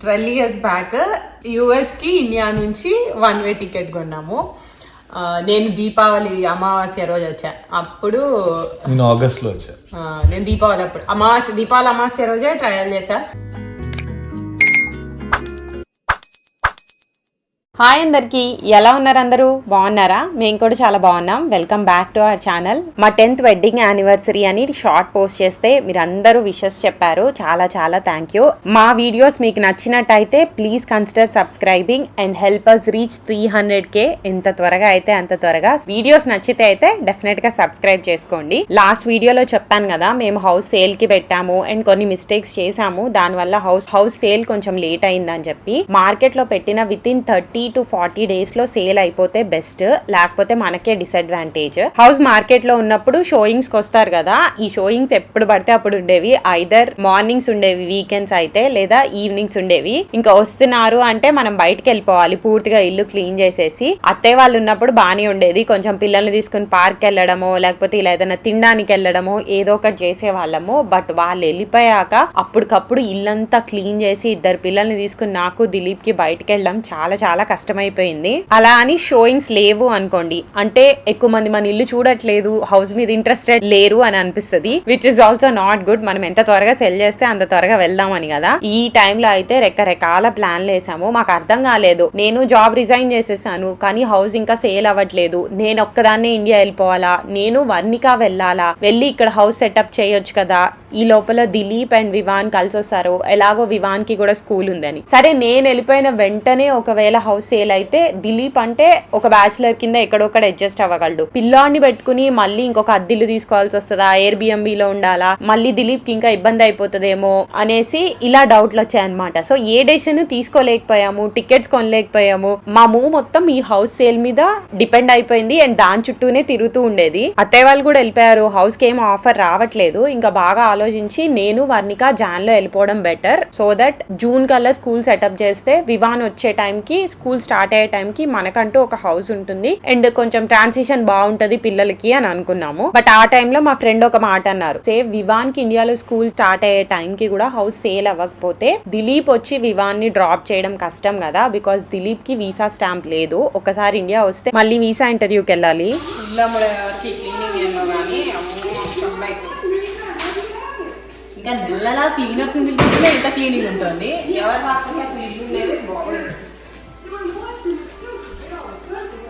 12 years back యుఎస్కి India నుంచి 1 way ticket కొన్నాము. నేను దీపావళి అమావాస్య రోజు వచ్చా. అప్పుడు నేను ఆగస్ట్లో వచ్చా. నేను దీపావళి అమావాస్య రోజే ట్రయల్ చేశా. హాయ్ అందరికి, ఎలా ఉన్నారు? అందరూ బాగున్నారా? మేము కూడా చాలా బాగున్నాం. Welcome back to our channel. మా 10th వెడ్డింగ్ యానివర్సరీ అని షార్ట్ పోస్ట్ చేస్తే మీరు అందరూ విషెస్ చెప్పారు. చాలా చాలా థ్యాంక్ యూ. మా వీడియోస్ మీకు నచ్చినట్టయితే please consider subscribing and help us reach 300K. ఎంత త్వరగా అయితే అంత త్వరగా. వీడియోస్ నచ్చితే అయితే డెఫినెట్ గా సబ్స్క్రైబ్ చేసుకోండి. లాస్ట్ వీడియోలో చెప్పాను కదా, మేము హౌస్ సేల్ కి పెట్టాము అండ్ కొన్ని మిస్టేక్స్ చేసాము. దానివల్ల హౌస్ సేల్ కొంచెం లేట్ అయిందని చెప్పి మార్కెట్ లో పెట్టిన విత్ ఇన్ 30 to 40 days లో సేల్ అయిపోతే బెస్ట్, లేకపోతే మనకే డిసడ్వాంటేజ్. హౌస్ మార్కెట్ లో ఉన్నప్పుడు షోయింగ్స్ కి వస్తారు కదా, ఈ షోయింగ్స్ ఎప్పుడు పడితే అప్పుడు ఉండేవి. ఐదర్ మార్నింగ్స్ ఉండేవి వీకెండ్స్ అయితే, లేదా ఈవినింగ్స్ ఉండేవి. ఇంకా వస్తున్నారు అంటే మనం బయటకు వెళ్ళిపోవాలి, పూర్తిగా ఇల్లు క్లీన్ చేసేసి. అత్తయ్య వాళ్ళు ఉన్నప్పుడు బానే ఉండేది, కొంచెం పిల్లల్ని తీసుకుని పార్క్ వెళ్ళడమో లేకపోతే ఇలా ఏదైనా తినడానికి వెళ్ళడమో ఏదో ఒకటి చేసే వాళ్ళము. బట్ వాళ్ళు వెళ్ళిపోయాక అప్పటికప్పుడు ఇల్లంతా క్లీన్ చేసి 2 పిల్లల్ని తీసుకుని నాకు దిలీప్ కి బయటకు వెళ్ళడం చాలా చాలా కష్టమైపోయింది. అలా అని షోయింగ్స్ లేవు అనుకోండి, అంటే ఎక్కువ మంది మన ఇల్లు చూడట్లేదు, హౌస్ మీద ఇంట్రెస్టెడ్ లేరు అని అనిపిస్తుంది. Which is also not good. మనం ఎంత త్వరగా సెల్ చేస్తే అంత త్వరగా వెళ్దామని కదా. ఈ టైంలో అయితే రకరకాల ప్లాన్లు వేసాము. మాకు అర్థం కాలేదు. నేను జాబ్ రిజైన్ చేసేసాను, కానీ హౌస్ ఇంకా సేల్ అవ్వట్లేదు. నేను ఒక్కదాన్నే ఇండియా వెళ్ళిపోవాలా, నేను వర్ణిక వెళ్ళాలా, వెళ్ళి ఇక్కడ హౌస్ సెటప్ చేయొచ్చు కదా. ఈ లోపల దిలీప్ అండ్ వివాన్ కలిసి వస్తారు. ఎలాగో వివాన్ కి కూడా స్కూల్ ఉందని. సరే, నేను వెళ్ళిపోయిన వెంటనే ఒకవేళ హౌస్ సేల్ అయితే దిలీప్ అంటే ఒక బ్యాచులర్ కింద ఎక్కడొక్కడ అడ్జస్ట్ అవ్వగలడు. పిల్లాన్ని పెట్టుకుని మళ్ళీ ఇంకొక అద్దిల్లు తీసుకోవాల్సి వస్తుందా, ఎయిర్బిఎంబి లో ఉండాలా, మళ్ళీ దిలీప్ కి ఇంకా ఇబ్బంది అయిపోతుందేమో అనేసి ఇలా డౌట్లు వచ్చాయన్నమాట. సో ఏ డెసిషన్ తీసుకోలేకపోయాము, టికెట్స్ కొనలేకపోయాము. మా మూవ్ మొత్తం ఈ హౌస్ సేల్ మీద డిపెండ్ అయిపోయింది అండ్ దాని చుట్టూనే తిరుగుతూ ఉండేది. అత్తయ్య వాళ్ళు కూడా వెళ్ళిపోయారు, హౌస్ కి ఏం ఆఫర్ రావట్లేదు. ఇంకా బాగా ఆలోచించి నేను వర్ణిక జాన్ లో వెళ్ళిపోవడం బెటర్, సో దట్ జూన్ కల్లా స్కూల్ సెటప్ చేస్తే వివాన్ వచ్చే టైంకి, స్కూల్ స్టార్ట్ అయ్యే టైంకి మనకంటూ ఒక హౌస్ ఉంటుంది అండ్ కొంచెం ట్రాన్సిషన్ బాగుంటది పిల్లలకి అని అనుకున్నాము. బట్ ఆ టైంలో మా ఫ్రెండ్ ఒక మాట అన్నారు, సేవ్ వివాన్ కి ఇండియాలో స్కూల్ స్టార్ట్ అయ్యే టైంకి కూడా హౌస్ సేల్ అవ్వకపోతే దిలీప్ వచ్చి వివాన్ ని డ్రాప్ చేయడం కష్టం కదా, బికాస్ దిలీప్ కి వీసా స్టాంప్ లేదు. ఒకసారి ఇండియా వస్తే మళ్ళీ వీసా ఇంటర్వ్యూకి వెళ్ళాలి. ఇంకా నెలలా క్లీనర్స్ ఇంత క్లీనింగ్ ఉంటుంది.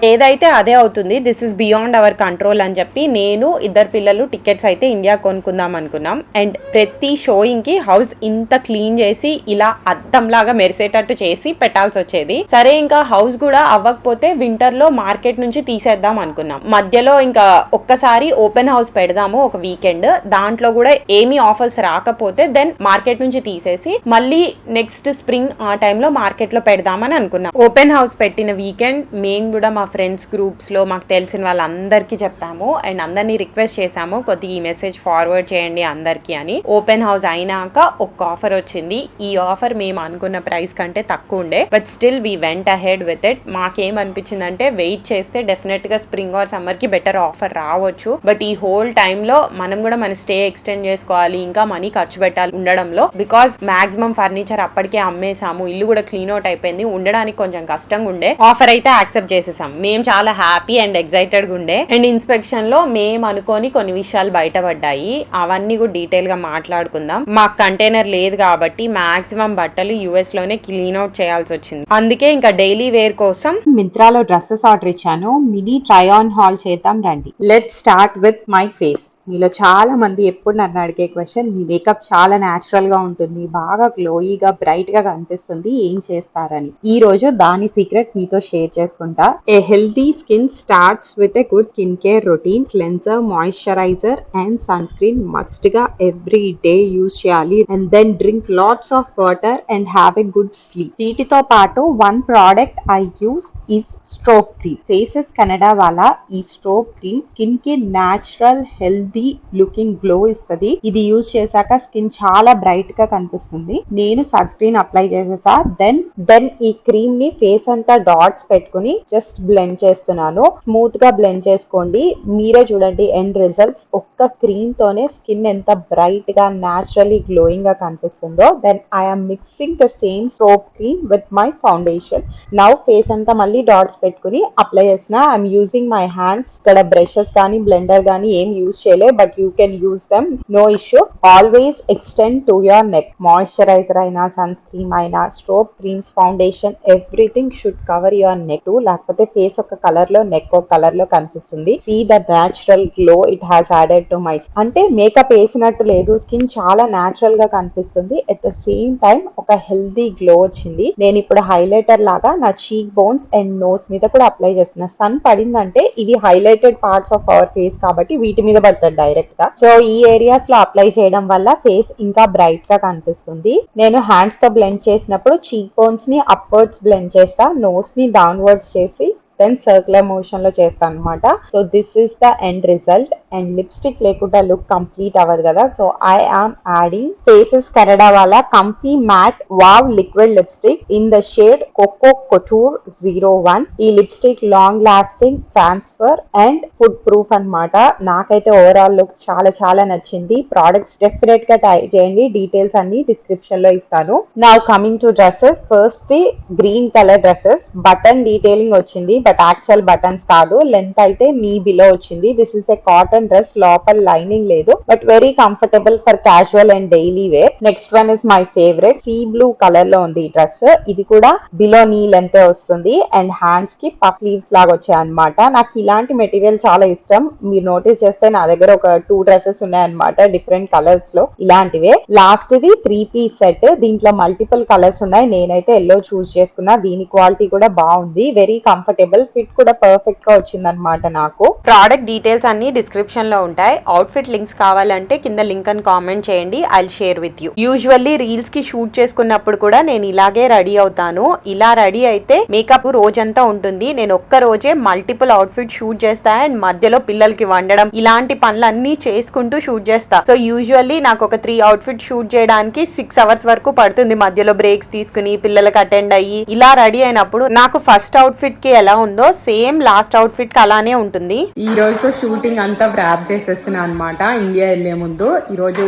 ఏదైతే అదే అవుతుంది. This is beyond our control అని చెప్పి నేను 2 పిల్లలు టికెట్స్ అయితే ఇండియా కొనుక్కుందాం అనుకున్నాం. అండ్ ప్రతి షోయింగ్ కి హౌస్ ఇంత క్లీన్ చేసి ఇలా అద్దంలాగా మెరిసేటట్టు చేసి పెట్టాల్సి వచ్చేది. సరే, ఇంకా హౌస్ కూడా అవ్వకపోతే వింటర్ లో మార్కెట్ నుంచి తీసేద్దాం అనుకున్నాం. మధ్యలో ఇంకా ఒక్కసారి ఓపెన్ హౌస్ పెడదాము ఒక వీకెండ్, దాంట్లో కూడా ఏమీ ఆఫర్స్ రాకపోతే దెన్ మార్కెట్ నుంచి తీసేసి మళ్ళీ నెక్స్ట్ స్ప్రింగ్ ఆ టైంలో మార్కెట్ లో పెడదామని అనుకున్నాం. ఓపెన్ హౌస్ పెట్టిన వీకెండ్ మేము కూడా మా ఫ్రెండ్స్ గ్రూప్స్ లో మాకు తెలిసిన వాళ్ళందరికీ చెప్పాము అండ్ అందరినీ రిక్వెస్ట్ చేసాము, కొద్దిగా ఈ మెసేజ్ ఫార్వర్డ్ చేయండి అందరికి అని. ఓపెన్ హౌస్ అయినాక ఒక ఆఫర్ వచ్చింది. ఈ ఆఫర్ మేము అనుకున్న ప్రైస్ కంటే తక్కువ ఉండే, but still we went ahead with it. మాకేమనిపించింది అంటే వెయిట్ చేస్తే డెఫినెట్ గా స్ప్రింగ్ ఆర్ సమ్మర్ కి బెటర్ ఆఫర్ రావచ్చు. బట్ ఈ హోల్ టైమ్ లో మనం కూడా మన స్టే ఎక్స్టెండ్ చేసుకోవాలి, ఇంకా మనీ ఖర్చు పెట్టాలి ఉండడంలో. బికాస్ మాక్సిమం ఫర్నిచర్ అప్పటికే అమ్మేసాము, ఇల్లు కూడా క్లీన్ అవుట్ అయిపోయింది, ఉండడానికి కొంచెం కష్టంగా ఉండే. ఆఫర్ అయితే యాక్సెప్ట్ చేసేసాం. మేము చాలా హ్యాపీ అండ్ ఎక్సైటెడ్ గా ఉండే. అండ్ ఇన్స్పెక్షన్ లో మేము అనుకోని కొన్ని విషయాలు బయటపడ్డాయి, అవన్నీ కూడా డీటెయిల్ గా మాట్లాడుకుందాం. మాకు కంటైనర్ లేదు కాబట్టి మాక్సిమం బట్టలు యుఎస్ లోనే క్లీన్ అవుట్ చేయాల్సి వచ్చింది. అందుకే ఇంకా డైలీ వేర్ కోసం మింత్రాలో డ్రెస్సెస్ ఆర్డర్ ఇచ్చాను. మినీ ట్రై ఆన్ హాల్ చేద్దాం రండి. Let's start with my face. మీలో చాలా మంది ఎప్పుడు నన్ను అడిగే క్వశ్చన్, మీ మేకప్ చాలా న్యాచురల్ గా ఉంటుంది, బాగా గ్లోయిగా బ్రైట్ గా కనిపిస్తుంది, ఏం చేస్తారని. ఈ రోజు దాని సీక్రెట్ మీతో షేర్ చేసుకుంటా. A healthy skin starts with a good skin care routine. Cleanser, moisturizer and sun screen must గా ఎవ్రీ డే యూజ్ చేయాలి. And then drink lots of water and have a good sleep. వీటితో పాటు one product I use is stroke cream. Faces Canada వాళ్ళ ఈ stroke cream skin కి natural healthy healthy looking glow ఇస్తుంది. ఇది use చేశాక skin చాలా బ్రైట్ గా కనిపిస్తుంది. నేను సన్ స్క్రీన్ అప్లై చేసేసా. దెన్ ఈ క్రీమ్ ని ఫేస్ అంతా డాట్స్ పెట్టుకుని జస్ట్ బ్లెండ్ చేస్తున్నాను. స్మూత్ గా బ్లెండ్ చేసుకోండి. మీరే చూడండి ఎండ్ రిజల్ట్స్. ఒక్క క్రీమ్ తోనే స్కిన్ ఎంత బ్రైట్ గా naturally glowing గా కనిపిస్తుందో. Then I'm mixing the same soap cream with my foundation. Now face అంతా మళ్ళీ డాట్స్ పెట్టుకుని అప్లై చేసిన. I'm using my hands. ఇక్కడ బ్రషెస్ కానీ బ్లెండర్ కానీ ఏం యూజ్ చేయలే, but you can use them, no issue. Always extend to your neck. Moisturizer అయినా, సన్ స్క్రీన్ అయినా, soap creams, foundation, everything should cover your neck. లేకపోతే face ఒక colour లో, నెక్ ఒక కలర్ లో కనిపిస్తుంది. See the natural glow it has added to my. అంటే makeup వేసినట్టు లేదు, స్కిన్ చాలా న్యాచురల్ గా కనిపిస్తుంది. అట్ ద సేమ్ టైం ఒక హెల్దీ గ్లో వచ్చింది. నేను ఇప్పుడు హైలైటర్ లాగా నా చీక్ బోన్స్ అండ్ నోస్ మీద కూడా అప్లై చేస్తున్నా. సన్ పడిందంటే ఇవి highlighted parts of our face కాబట్టి వీటి మీద పడుతుంది డైరెక్ట్ గా. సో ఈ ఏరియాస్ లో అప్లై చేయడం వల్ల ఫేస్ ఇంకా బ్రైట్ గా కనిపిస్తుంది. నేను హ్యాండ్స్ తో బ్లెండ్ చేసినప్పుడు చీక్ బోన్స్ ని అప్వర్డ్స్ బ్లెండ్ చేస్తా, నోస్ ని డౌన్వర్డ్స్ చేసి దెన్ సర్క్యులర్ మోషన్ లో చేస్తాను అనమాట. So this is the end result. And lipstick లేకుండా లుక్ కంప్లీట్ అవ్వదు కదా. So I am adding Faces Canada వాళ్ళ comfy matte wow liquid lipstick in the shade Coco Couture 01. ఈ lipstick long lasting, transfer and food proof అనమాట. నాకైతే overall look చాలా చాలా నచ్చింది. ప్రోడక్ట్స్ డెఫినెట్ గా ట్రై చేయండి. డీటెయిల్స్ అన్ని డిస్క్రిప్షన్ లో ఇస్తాను. Now coming to dresses. First the green colour dresses. Button detailing వచ్చింది, బట్ యాక్చువల్ బటన్స్ కాదు. లెంత్ అయితే మీ బిలో వచ్చింది. This is a cotton dress, లోపల లైనింగ్ లేదు, but very comfortable for casual and daily wear. Next one is my favourite, sea blue colour లో ఉంది ఈ డ్రెస్. ఇది కూడా బిలో నీ లెంత్ వస్తుంది అండ్ హ్యాండ్స్ కి పఫ్ స్లీవ్స్ లాగా వచ్చాయి అనమాట. నాకు ఇలాంటి మెటీరియల్ చాలా ఇష్టం. మీరు నోటీస్ చేస్తే నా దగ్గర ఒక 2 డ్రెస్సెస్ ఉన్నాయన్నమాట డిఫరెంట్ కలర్స్ లో ఇలాంటివే. Last the 3 piece set. దీంట్లో మల్టిపుల్ కలర్స్ ఉన్నాయి. నేనైతే ఎల్లో చూస్ చేసుకున్నా. దీని క్వాలిటీ కూడా బాగుంది, వెరీ కంఫర్టబుల్. ఫిట్ కూడా పర్ఫెక్ట్ గా వచ్చింది అనమాట నాకు. ప్రోడక్ట్ డీటెయిల్స్ అన్ని డిస్క్రిప్షన్ లో ఉంటాయి. అవుట్ఫిట్ లింక్స్ కావాలంటే కింద లింక్ అని కామెంట్ చేయండి, I share with you. Usually reels కి షూట్ చేసుకున్నప్పుడు కూడా నేను ఇలాగే రెడీ అవుతాను. ఇలా రెడీ అయితే మేకప్ రోజంతా ఉంటుంది. నేను ఒక్క రోజే మల్టిపుల్ అవుట్ఫిట్ షూట్ చేస్తా అండ్ మధ్యలో పిల్లలకి వండడం ఇలాంటి పనులన్నీ చేసుకుంటూ షూట్ చేస్తా. సో యూజువల్లీ నాకు ఒక 3 అవుట్ఫిట్ షూట్ చేయడానికి 6 అవర్స్ వరకు పడుతుంది. మధ్యలో బ్రేక్స్ తీసుకుని పిల్లలకి అటెండ్ అయ్యి ఇలా రెడీ అయినప్పుడు నాకు ఫస్ట్ అవుట్ఫిట్ కి ఎలా ఉందో సేమ్ లాస్ట్ అవుట్ఫిట్ కి అలానే ఉంటుంది. ఈ రోజు షూటింగ్ అంతా ర్యాప్ చేసేస్తున్నా అనమాట. ఇండియా వెళ్ళే ముందు ఈరోజు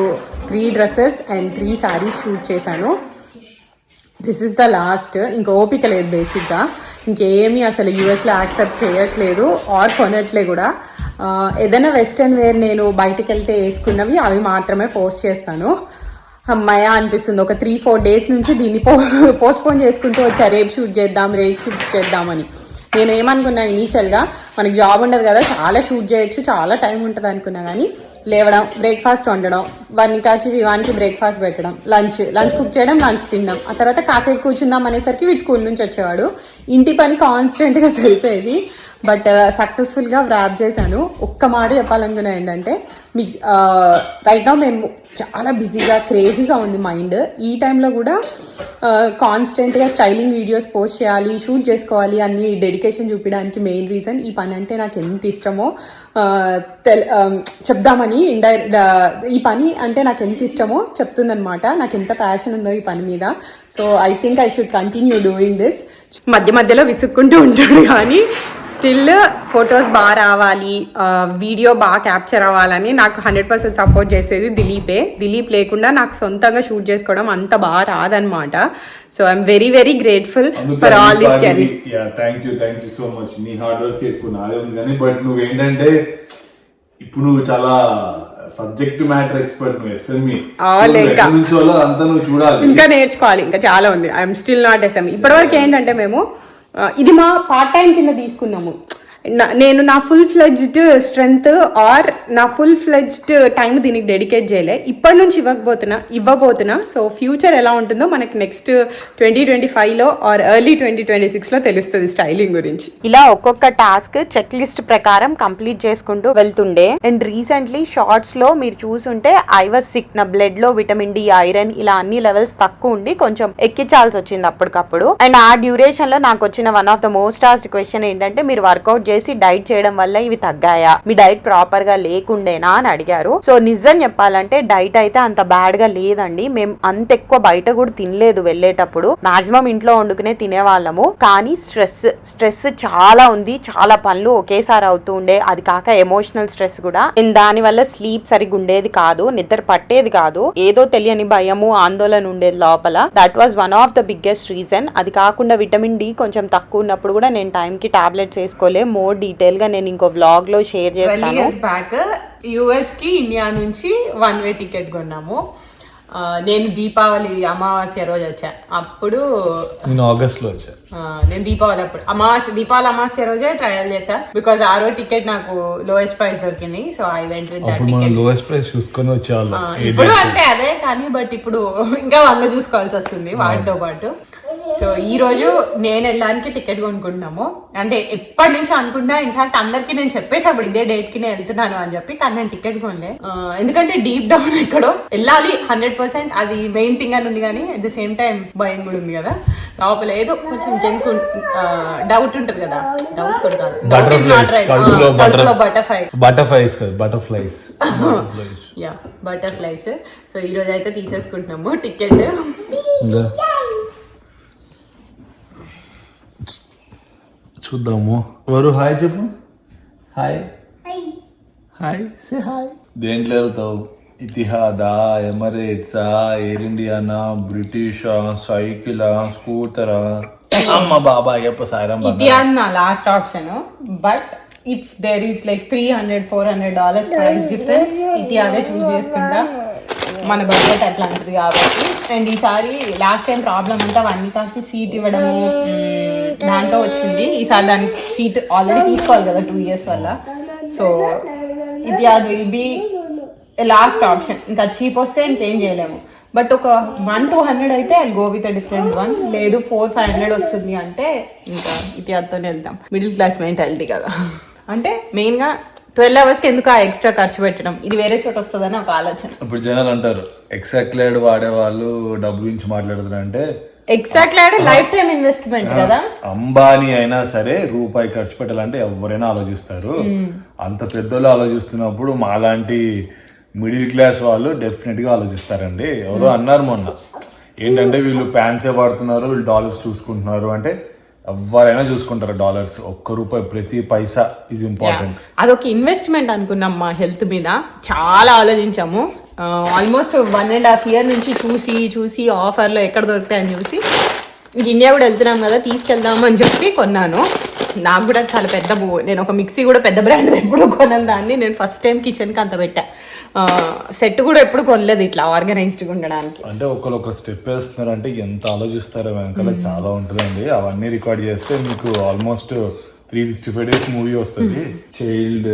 3 డ్రెస్సెస్ అండ్ 3 శారీస్ షూట్ చేశాను. This is the last. ఇంకా ఓపిక లేదు బేసిక్గా. ఇంకేమీ అసలు యూఎస్లో యాక్సెప్ట్ చేయట్లేదు ఆర్ కొనట్లే కూడా. ఏదైనా వెస్ట్రన్ వేర్ నేను బయటకు వెళ్తే వేసుకున్నవి అవి మాత్రమే పోస్ట్ చేస్తాను. అమ్మాయ అనిపిస్తుంది. ఒక 3-4 డేస్ నుంచి దీన్ని పోస్ట్పోన్ చేసుకుంటూ వచ్చా. రేపు షూట్ చేద్దామని. నేను ఏమనుకున్నా ఇనీషియల్గా మనకి జాబ్ ఉండదు కదా, చాలా షూట్ చేయొచ్చు, చాలా టైం ఉంటుంది అనుకున్నా. కానీ లేవడం, బ్రేక్ఫాస్ట్ వండడం, వన్నికాకి వివానికి బ్రేక్ఫాస్ట్ పెట్టడం, లంచ్ కుక్ చేయడం, లంచ్ తినడం, ఆ తర్వాత కాసేపు కూర్చుందాం అనేసరికి వీడు స్కూల్ నుంచి వచ్చేవాడు. ఇంటి పని కాన్స్టెంట్గా సరిపోయేది. బట్ సక్సెస్ఫుల్గా ర్యాప్ చేశాను. ఒక్క మాట చెప్పాలనుకున్నా ఏంటంటే, మీ రైట్ నౌ మేము చాలా బిజీగా క్రేజీగా ఉంది మైండ్. ఈ టైంలో కూడా కాన్స్టెంట్గా స్టైలింగ్ వీడియోస్ పోస్ట్ చేయాలి, షూట్ చేసుకోవాలి అన్ని డెడికేషన్ చూపించడానికి మెయిన్ రీజన్ ఈ పని అంటే నాకు ఎంత ఇష్టమో చెప్దామని. ఈ పని అంటే నాకు ఎంత ఇష్టమో చెప్తుందనమాట. నాకు ఎంత ప్యాషన్ ఉందో ఈ పని మీద. So I think I should continue doing this. మధ్యలో విసుక్కుంటూ ఉంటాడు కానీ స్టిల్ ఫొటోస్ బాగా రావాలి, వీడియో బాగా క్యాప్చర్ అవ్వాలని నాకు 100% సపోర్ట్ చేసేది దిలీపే. దిలీప్ లేకుండా నాకు సొంతంగా షూట్ చేసుకోవడం అంత బాగా రాదనమాట. So I'm very very grateful for all this journey. Thank you so much. నీ హార్డ్ వర్క్ ఎక్కువ నాదే ఉంది కానీ, బట్ నువ్వేంటంటే ఇప్పుడు నువ్వు చాలా సబ్జెక్ట్ మ్యాటర్ ఎక్స్పర్ట్. నువ్వు ఎస్ఎంఈ అంతా నువ్వు చూడాలి, ఇంకా నేర్చుకోవాలి, ఇంకా చాలా ఉంది. I'm still not SME. ఇప్పటివరకు ఏంటంటే మేము ఇది మా పార్ట్ టైం కింద తీసుకున్నాము. నేను నా ఫుల్ ఫ్లెడ్జ్డ్ స్ట్రెంగ్త్ ఆర్ నా ఫుల్ ఫ్లెడ్జ్డ్ టైం దీనికి డెడికేట్ చేయలే. ఇప్పటి నుంచి ఇవ్వబోతున్నా. సో ఫ్యూచర్ ఎలా ఉంటుందో మనకి నెక్స్ట్ 2025లో ఆర్ ఎర్లీ 2026లో తెలుస్తుంది స్టైలింగ్ గురించి. ఇలా ఒక్కొక్క టాస్క్ చెక్ లిస్ట్ ప్రకారం కంప్లీట్ చేసుకుంటూ వెళ్తుండే. అండ్ రీసెంట్లీ షార్ట్స్ లో మీరు చూసుంటే ఐ వాజ్ సిక్. నా బ్లడ్ లో విటమిన్ డి, ఐరన్ ఇలా అన్ని లెవెల్స్ తక్కువ ఉండి కొంచెం ఎక్కించాల్సి వచ్చింది అప్పటికప్పుడు. అండ్ ఆ డ్యూరేషన్ లో నాకు వచ్చిన one of the most asked question ఏంటంటే, మీరు వర్కౌట్ చేసి డైట్ చేయడం వల్ల ఇవి తగ్గాయా, మీ డైట్ ప్రాపర్ గా లేకుండేనా అని అడిగారు. సో నిజం చెప్పాలంటే డైట్ అయితే అంత బ్యాడ్ గా లేదండి. మేము అంత ఎక్కువ బయట కూడా తినలేదు వెళ్ళేటప్పుడు, మాక్సిమం ఇంట్లో వండుకునే తినేవాళ్ళము. కానీ స్ట్రెస్ చాలా ఉంది, చాలా పనులు ఒకేసారి అవుతూ ఉండే, అది కాక ఎమోషనల్ స్ట్రెస్ కూడా. దాని వల్ల స్లీప్ సరిగ్గా ఉండేది కాదు, నిద్ర పట్టేది కాదు, ఏదో తెలియని భయము ఆందోళన ఉండేది లోపల. That was one of the biggest reason. అది కాకుండా విటమిన్ డి కొంచెం తక్కువ ఉన్నప్పుడు కూడా నేను టైంకి టాబ్లెట్స్ వేసుకోలే. మోర్ డీటెయిల్ గా నేను ఇంకో వ్లాగ్ లో షేర్ చేస్తాను. బ్యాక్ యుఎస్ కి ఇండియా నుంచి 1 వే టికెట్ కొన్నాము. నేను దీపావళి అమావాస్య రోజు వచ్చా, అప్పుడు నేను ఆగస్ట్ లో వచ్చా. నేను దీపావళి దీపావళి అమావాస్య రోజే ట్రయల్ చేశా, బికాజ్ ఆ రోజు టికెట్ నాకు లోయెస్ట్ ప్రైస్ దొరికింది. So I went with that ticket. Lowest price చూసుకొని వచ్చేవాళ్ళం. ఇప్పుడు అంటే అదే, కానీ బట్ ఇప్పుడు ఇంకా 100 చూసుకోవాల్సి వస్తుంది వాటితో పాటు. సో ఈ రోజు నేను వెళ్ళడానికి టికెట్ కొనుక్కుంటున్నాము. అంటే ఎప్పటి నుంచి అనుకుంటా, ఇన్ఫాక్ట్ అందరికి నేను చెప్పేసి అప్పుడు ఇదే డేట్ కి నేను వెళ్తున్నాను అని చెప్పి, కానీ నేను టికెట్ కొనలే. ఎందుకంటే డీప్ డౌన్ ఎక్కడో వెళ్ళాలి 100%, అది మెయిన్ థింగ్ అని ఉంది. కానీ అట్ ద సేమ్ టైం భయం కూడా ఉంది కదా లోపల, ఏదో కొంచెం డౌట్ ఉంటుంది కదా. డౌట్ కూడా కాదు, బటర్ఫ్లైస్. సో ఈ రోజు అయితే తీసేసుకుంటున్నాము టికెట్. చూద్దాము. ఎవరు హాయ్ చెప్పు. Hi hi say hi. దేంట్లో వెళ్తావు? ఇతిహాదా, ఎమరేట్సా, ఎయిర్ ఇండియానా, బ్రిటిషా, సైకిలా, స్కూటరా? అమ్మ బాబా అయ్యప్ప సారం. ఇతిహాద్ నా last option, but if there is like $300-400 price difference, ఇతిహాదే చూస్ చేసుకుంటా. మన బడ్జెట్ అట్లాంటిది కాబట్టి. అండ్ ఈసారి లాస్ట్ టైం ప్రాబ్లం అంతా వన్నికాకి సీట్ ఇవ్వడము దాంతో వచ్చింది. ఈసారి దానికి సీట్ ఆల్రెడీ తీసుకోవాలి కదా 2 years వల్ల. సో ఇది అది విల్ బి లాస్ట్ ఆప్షన్. ఇంకా చీప్ వస్తే ఇంకేం చేయలేము. బట్ ఒక 100-200 అయితే I go with different one. లేదు 400-500 వస్తుంది అంటే ఇంకా ఇతిహాద్తోనే వెళ్తాం. మిడిల్ క్లాస్ మెంటాలిటీ కదా. అంటే మెయిన్ గా 12 hours కి ఎందుకు ఆ ఎక్స్ట్రా ఖర్చు పెట్టడం, ఇది వేరే చోట వస్తుందని ఒక ఆలోచన. ఇప్పుడు జనాలు అంటారు ఎక్సాక్ట్లైడ్ వాడే వాళ్ళు డబ్బు గురించి మాట్లాడుతారు. అంటే ఎగ్జాక్ట్లీ లైఫ్ టైం ఇన్వెస్ట్మెంట్ కదా. అంబానీ అయినా సరే రూపాయి ఖర్చు పెట్టాలంటే ఎవరైనా ఆలోచిస్తారు. అంత పెద్దోళ్ళు ఆలోచిస్తున్నప్పుడు మాలాంటి మిడిల్ క్లాస్ వాళ్ళు డెఫినెట్ గా ఆలోచిస్తారండి. ఎవరో అన్నారు మొన్న, ఏంటంటే వీళ్ళు ప్యాన్సే వాడుతున్నారు, వీళ్ళు డాలర్స్ చూసుకుంటున్నారు. అంటే ఎవరైనా చూసుకుంటారు డాలర్స్. ₹1 ప్రతి పైసా ఈజ్ ఇంపార్టెంట్. అదొక ఇన్వెస్ట్మెంట్ అనుకున్నాం. మా హెల్త్ మీద చాలా ఆలోచించాము. ఆల్మోస్ట్ 1.5 year నుంచి చూసి ఆఫర్లో ఎక్కడ దొరుకుతాయని చూసి, ఇండియా కూడా వెళ్తున్నాం కదా తీసుకెళ్దామని చెప్పి కొన్నాను. నాకు కూడా చాలా పెద్ద నేను ఒక మిక్సీ కూడా పెద్ద బ్రాండ్ ఎప్పుడు కొనను దాన్ని. నేను ఫస్ట్ టైం కిచెన్కి అంత పెట్టా. సెట్ కూడా ఎప్పుడు కొనలేదు ఇట్లా ఆర్గనైజ్డ్గా ఉండడానికి. అంటే ఒకరు స్టెప్ వేస్తున్నారు అంటే ఎంత ఆలోచిస్తారో వెనకాల చాలా ఉంటుందండి. అవన్నీ రికార్డ్ చేస్తే మీకు ఆల్మోస్ట్ 365 days మూవీ వస్తుంది. చైల్డ్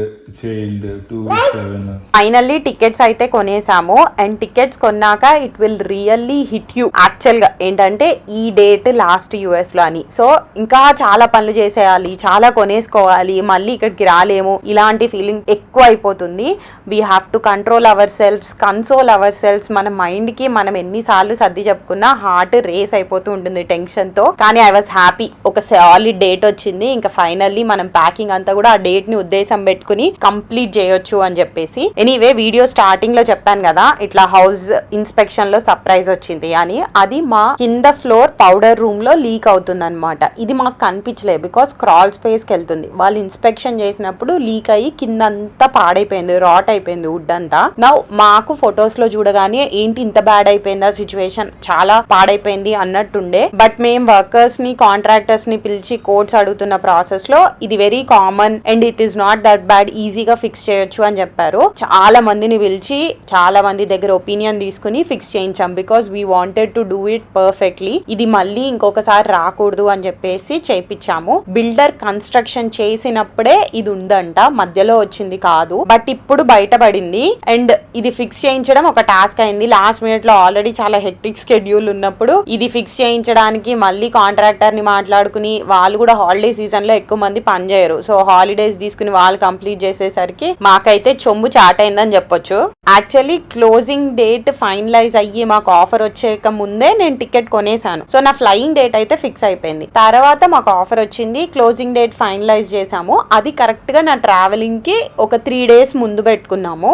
2-7. ఫైనల్లీ టికెట్స్ అయితే కొనేసాము. అండ్ టికెట్స్ కొన్నాక it will really hit you. Actual గా ఏంటంటే ఈ డేట్ లాస్ట్ US లో అని. సో ఇంకా చాలా పనులు చేసేయాలి, చాలా కొనేసుకోవాలి, మళ్ళీ ఇక్కడికి రాలేము, ఇలాంటి ఫీలింగ్ ఎక్కువ అయిపోతుంది. We have to control our selfs, console our selfs. మన మైండ్ కి మనం ఎన్నిసార్లు సర్ది చెప్పుకున్నా హార్ట్ రేస్ అయిపోతూ ఉంటుంది టెన్షన్ తో. కానీ ఐ వాజ్ హ్యాపీ, ఒక సాలిడ్ డేట్ వచ్చింది. ఇంకా ఫైనల్లీ మనం ప్యాకింగ్ అంతా కూడా ఆ డేట్ ని ఉద్దేశం పెట్టుకుని కంప్లీట్ చేయొచ్చు అని చెప్పేసి. ఎనీవే వీడియో స్టార్టింగ్ లో చెప్పాను కదా ఇట్లా హౌస్ ఇన్స్పెక్షన్ లో సర్ప్రైజ్ వచ్చింది అని. అది మా కింద ఫ్లోర్ పౌడర్ రూమ్ లో లీక్ అవుతుంది అనమాట. ఇది మాకు కనిపించలేదు బికాస్ క్రాల్ స్పేస్ కి వెళ్తుంది. వాళ్ళు ఇన్స్పెక్షన్ చేసినప్పుడు లీక్ అయ్యి కిందంతా పాడైపోయింది, రాట్ అయిపోయింది వుడ్ అంతా. నా మాకు ఫొటోస్ లో చూడగానే ఏంటి ఇంత బ్యాడ్ అయిపోయిందా సిచ్యువేషన్, చాలా పాడైపోయింది అన్నట్టుండే. బట్ మేము వర్కర్స్ ని కాంట్రాక్టర్స్ ని పిలిచి కోడ్స్ అడుగుతున్న ప్రాసెస్ లో ఇది very common and it is not that bad, ఈజీగా ఫిక్స్ చేయొచ్చు అని చెప్పారు. చాలా మందిని పిలిచి చాలా మంది దగ్గర ఒపీనియన్ తీసుకుని ఫిక్స్ చేయించాం. Because we wanted to do it perfectly. ఇది మళ్ళీ ఇంకొకసారి రాకూడదు అని చెప్పేసి చేయించాము. బిల్డర్ కన్స్ట్రక్షన్ చేసినప్పుడే ఇది ఉందంట, మధ్యలో వచ్చింది కాదు. బట్ ఇప్పుడు బయటపడింది. అండ్ ఇది ఫిక్స్ చేయించడం ఒక టాస్క్ అయింది. లాస్ట్ మినిట్ లో ఆల్రెడీ చాలా హెక్టిక్ స్కెడ్యూల్ ఉన్నప్పుడు ఇది ఫిక్స్ చేయించడానికి మళ్ళీ కాంట్రాక్టర్ ని మాట్లాడుకుని, వాళ్ళు కూడా హాలిడే సీజన్ లో ఎక్కువ మంది పని చేయరు. సో హాలిడేస్ తీసుకుని వాళ్ళు కంప్లీట్ చేసేసరికి మాకైతే చొంబు చాటైందని చెప్పొచ్చు. యాక్చువల్లీ క్లోజింగ్ డేట్ ఫైనలైజ్ అయ్యి మాకు ఆఫర్ వచ్చేక ముందే నేను టికెట్ కొనేసాను. సో నా ఫ్లయింగ్ డేట్ అయితే ఫిక్స్ అయిపోయింది. తర్వాత మాకు ఆఫర్ వచ్చింది, క్లోజింగ్ డేట్ ఫైనలైజ్ చేసాము. అది కరెక్ట్ గా నా ట్రావెలింగ్ కి ఒక 3 days ముందు పెట్టుకున్నాము.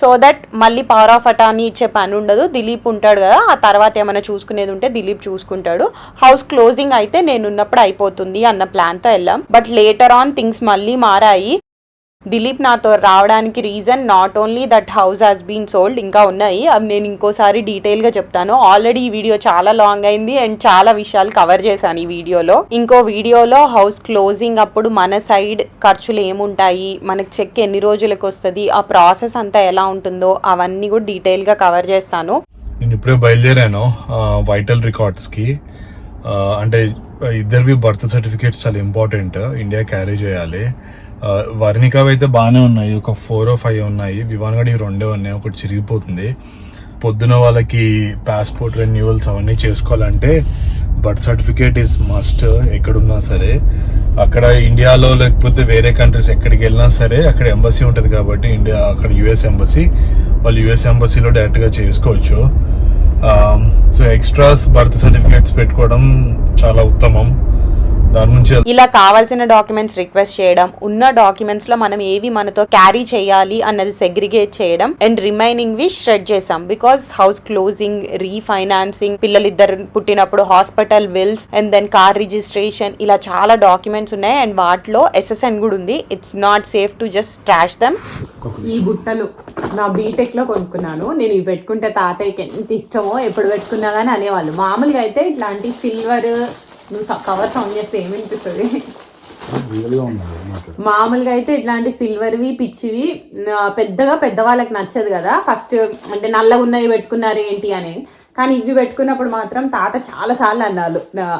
సో దట్ మళ్ళీ పవర్ ఆఫ్ అటార్నీ ఇచ్చే పని ఉండదు. దిలీప్ ఉంటాడు కదా, ఆ తర్వాత ఏమైనా చూసుకునేది ఉంటే దిలీప్ చూసుకుంటాడు. హౌస్ క్లోజింగ్ అయితే నేను ఉన్నప్పుడు అయిపోతుంది అన్న ప్లాన్తో వెళ్ళాం. బట్ లేటర్ ఆన్ థింగ్స్ మళ్ళీ మారాయి. దిలీప్ నాతో రావడానికి reason not only that house has been sold, ఇంకా ఉన్నాయి. అవి నేను ఇంకోసారి డీటెయిల్గా చెప్తాను. ఆల్రెడీ ఈ వీడియో చాలా లాంగ్ అయింది అండ్ చాలా విషయాలు కవర్ చేశాను ఈ వీడియోలో. ఇంకో వీడియోలో హౌస్ క్లోజింగ్ అప్పుడు మన సైడ్ ఖర్చులు ఏముంటాయి, మనకి చెక్ ఎన్ని రోజులకు వస్తుంది, ఆ ప్రాసెస్ అంతా ఎలా ఉంటుందో అవన్నీ కూడా డీటెయిల్గా కవర్ చేస్తాను. నేను ఇప్పుడే బయలుదేరాను వైటల్ రికార్డ్స్కి. అంటే ఇద్దరివి బర్త్ సర్టిఫికేట్స్ చాలా ఇంపార్టెంట్, ఇండియా క్యారీ చేయాలి. వర్ణికవి అయితే బాగానే ఉన్నాయి, ఒక 4 or 5 ఉన్నాయి. వివాన్ గడి 2 ఉన్నాయి, ఒకటి చిరిగిపోతుంది. పొద్దున వాళ్ళకి పాస్పోర్ట్ రెన్యూవల్స్ అవన్నీ చేసుకోవాలంటే బర్త్ సర్టిఫికేట్ ఈజ్ మస్ట్ ఎక్కడున్నా సరే. అక్కడ ఇండియాలో లేకపోతే వేరే కంట్రీస్ ఎక్కడికి వెళ్ళినా సరే అక్కడ ఎంబసీ ఉంటుంది కాబట్టి ఇండియా అక్కడ యుఎస్ ఎంబసీ, వాళ్ళు యుఎస్ ఎంబసీలో డైరెక్ట్గా చేసుకోవచ్చు. సో ఎక్స్ట్రాస్ బర్త్ సర్టిఫికేట్స్ పెట్టుకోవడం చాలా ఉత్తమం. ఇలా కావాల్సిన డాక్యుమెంట్స్ రిక్వెస్ట్ చేయడం, ఉన్న డాక్యుమెంట్స్ లో మనం ఏవి మనతో క్యారీ చేయాలి అన్నది సెగ్రిగేట్ చేయడం అండ్ రిమైనింగ్ వి షెడ్ చేసాం. బికాస్ హౌస్ క్లోజింగ్, రీఫైనాన్సింగ్, పిల్లలిద్దరు పుట్టినప్పుడు hospital bills and then car registration, ఇలా చాలా డాక్యుమెంట్స్ ఉన్నాయి అండ్ వాటిలో SSN కూడా ఉంది. It's not safe to just trash them. ఈ బుట్టలు నా బీటెక్ లో కొనుక్కున్నాను. నేను ఇవి పెట్టుకుంటే తాతయ్యకి ఎంత ఇష్టమో, ఎప్పుడు పెట్టుకున్నా కానీ అనేవాళ్ళు. మామూలుగా అయితే ఇట్లాంటి సిల్వర్, నువ్వు కవర్ సౌండ్ చేస్తే ఏమనిపిస్తుంది, మామూలుగా అయితే ఇట్లాంటి సిల్వర్వి పిచ్చివి పెద్దగా పెద్దవాళ్ళకి నచ్చదు కదా. ఫస్ట్ అంటే నల్లగా ఉన్నవి పెట్టుకున్నారు ఏంటి అని, కానీ ఇవి పెట్టుకున్నప్పుడు మాత్రం తాత చాలా సార్లు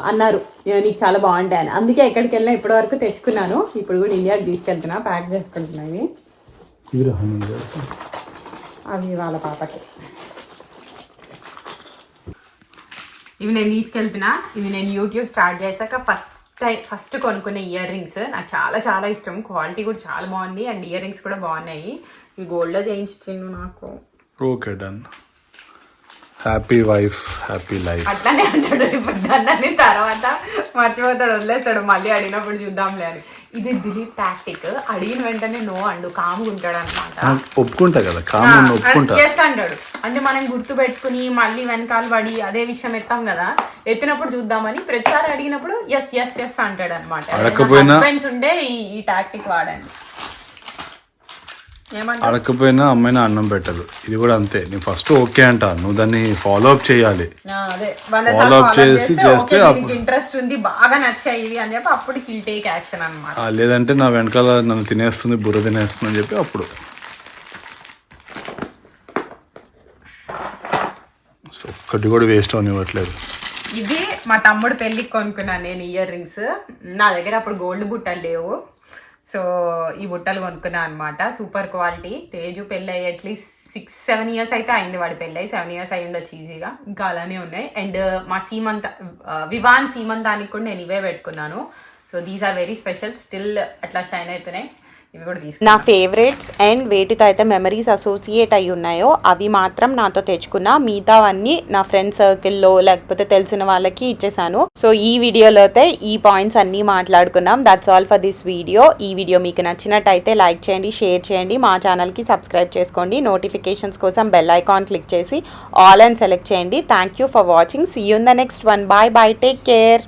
అన్నారు నీకు చాలా బాగుంటాయి అని. అందుకే ఎక్కడికి వెళ్ళినా ఇప్పటి వరకు తెచ్చుకున్నాను. ఇప్పుడు కూడా ఇండియాకి తీసుకెళ్తున్నా, ప్యాక్ చేసుకుంటున్నాయి. అవి వాళ్ళ పాపకి ఇవి నేను తీసుకెళ్తున్నా. ఇవి నేను యూట్యూబ్ స్టార్ట్ చేశాక ఫస్ట్ కొనుక్కునే ఇయర్ రింగ్స్. నాకు చాలా చాలా ఇష్టం, క్వాలిటీ కూడా చాలా బాగుంది అండ్ ఇయర్ రింగ్స్ కూడా బాగున్నాయి. ఇవి గోల్డ్లో చేయించిండు నాకు. Okay done. Happy wife happy life అట్లానే అంటాడు. ఇప్పుడు దాన్ని తర్వాత మర్చిపోతాడు, వదిలేస్తాడు, మళ్ళీ అడిగినప్పుడు చూద్దాంలే అని. ఇది దిలీప్ టాక్టిక్, అడిగిన వెంటనే నో అండు కామ్గా ఉంటాడు అనమాట. ఒప్పుకుంటా కదా, చేస్తాడు. అంటే మనం గుర్తు పెట్టుకుని మళ్ళీ వెనకాల పడి అదే విషయం ఎత్తాం కదా, ఎత్తినప్పుడు చూద్దామని ప్రతిసారి అడిగినప్పుడు ఎస్ ఎస్ ఎస్ అంటాడు అనమాట. హస్బెండ్స్ ఉండే ఈ టాక్టిక్ వాడండి. అడగకపోయినా అమ్మాయినా అన్నం పెట్టదు. ఇది కూడా అంతే, నేను ఫస్ట్ ఓకే అంట, నువ్వు దాన్ని ఫాలో అప్ చేయాలి. ఫాలో అప్ చేసి చేస్తే ఇంట్రెస్ట్ ఉంది, బాగా నచ్చాయి ఇవి అని చెప్పి అప్పుడు కిల్ టేక్ యాక్షన్ అన్నమాట. లేదంటే నా వెనకాల నన్ను తినేస్తుంది, బుర్ర తినేస్తుంది అని చెప్పి అప్పుడు. ఒక్కటి కూడా వేస్ట్ అవనివ్వట్లేదు. ఇది మా తమ్ముడు పెళ్ళికి కొనుక్కున్నాను నేను ఇయర్ రింగ్స్. నా దగ్గర అప్పుడు గోల్డ్ బుట్టలు లేవు, సో ఈ బుట్టలు కొనుక్కున్నా అనమాట. Super quality. తేజు పెళ్ళి అయ్యి అట్లీస్ట్ 6-7 years అయితే అయింది, వాడి పెళ్ళి అయ్యి 7 years అయి ఉండొచ్చు ఈజీగా, ఇంకా అలానే ఉన్నాయి. అండ్ మా వివాన్ సీమంతానికి కూడా నేను ఇవే పెట్టుకున్నాను. So these are very special, still అట్లా షైన్ అవుతున్నాయి. నా ఫేవరెట్స్ అండ్ వేటితో అయితే మెమరీస్ అసోసియేట్ అయి ఉన్నాయో అవి మాత్రం నాతో తెచ్చుకున్నా. మిగతావన్నీ నా ఫ్రెండ్ సర్కిల్లో లేకపోతే తెలిసిన వాళ్ళకి ఇచ్చేసాను. సో ఈ వీడియోలో అయితే ఈ పాయింట్స్ అన్నీ మాట్లాడుకున్నాం. That's all for this video. ఈ వీడియో మీకు నచ్చినట్టయితే లైక్ చేయండి, షేర్ చేయండి, మా ఛానల్కి సబ్స్క్రైబ్ చేసుకోండి. నోటిఫికేషన్స్ కోసం బెల్ ఐకాన్ క్లిక్ చేసి ఆల్ అని సెలెక్ట్ చేయండి. Thank you for watching. See you in the next one. Bye bye, take care.